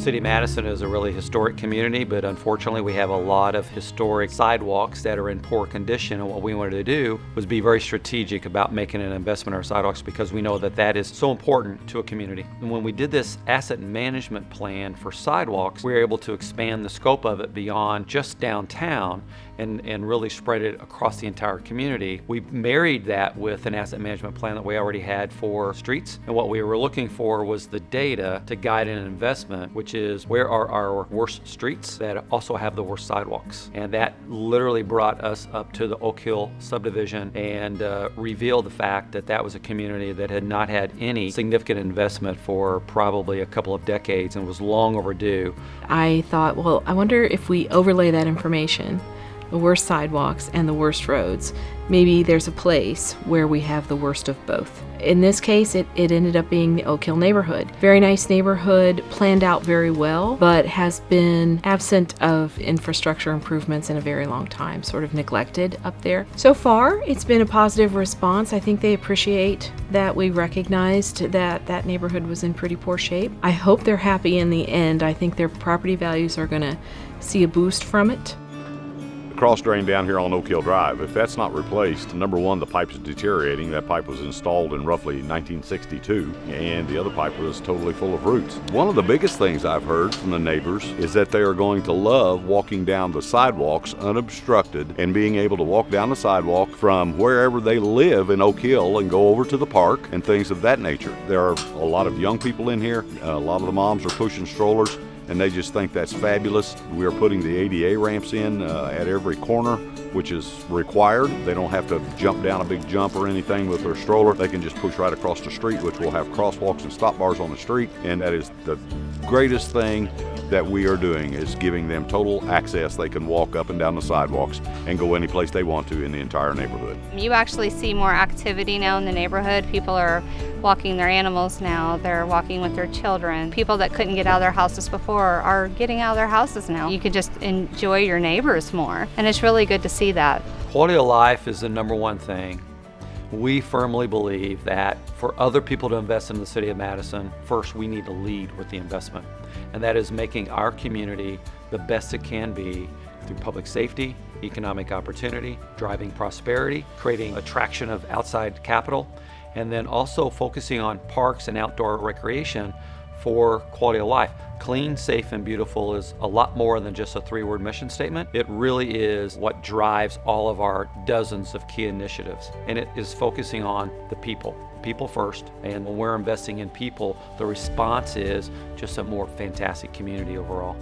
City of Madison is a really historic community, but unfortunately we have a lot of historic sidewalks that are in poor condition, and what we wanted to do was be very strategic about making an investment in our sidewalks because we know that that is so important to a community. And when we did this asset management plan for sidewalks, we were able to expand the scope of it beyond just downtown and really spread it across the entire community. We married that with an asset management plan that we already had for streets, and what we were looking for was the data to guide an investment, which is where are our worst streets that also have the worst sidewalks. And that literally brought us up to the Oakhill subdivision and revealed the fact that that was a community that had not had any significant investment for probably a couple of decades and was long overdue. I thought, well, I wonder if we overlay that information, the worst sidewalks and the worst roads, maybe there's a place where we have the worst of both. In this case, it ended up being the Oakhill neighborhood. Very nice neighborhood, planned out very well, but has been absent of infrastructure improvements in a very long time, sort of neglected up there. So far, it's been a positive response. I think they appreciate that we recognized that that neighborhood was in pretty poor shape. I hope they're happy in the end. I think their property values are going to see a boost from it. Cross drain down here on Oakhill Drive, if that's not replaced, number one, the pipe is deteriorating. That pipe was installed in roughly 1962, and the other pipe was totally full of roots. One of the biggest things I've heard from the neighbors is that they are going to love walking down the sidewalks unobstructed and being able to walk down the sidewalk from wherever they live in Oakhill and go over to the park and things of that nature. There are a lot of young people in here. A lot of the moms are pushing strollers, and they just think that's fabulous. We are putting the ADA ramps in at every corner, which is required. They don't have to jump down a big jump or anything with their stroller. They can just push right across the street, which will have crosswalks and stop bars on the street. And that is the greatest thing that we are doing, is giving them total access. They can walk up and down the sidewalks and go any place they want to in the entire neighborhood. You actually see more activity now in the neighborhood. People are walking their animals now. They're walking with their children. People that couldn't get out of their houses before are getting out of their houses now. You can just enjoy your neighbors more, and it's really good to see that. Quality of life is the number one thing. We firmly believe that for other people to invest in the City of Madison, first we need to lead with the investment. And that is making our community the best it can be through public safety, economic opportunity, driving prosperity, creating attraction of outside capital, and then also focusing on parks and outdoor recreation for quality of life. Clean, safe, and beautiful is a lot more than just a three-word mission statement. It really is what drives all of our dozens of key initiatives. And it is focusing on the people first. And when we're investing in people, the response is just a more fantastic community overall.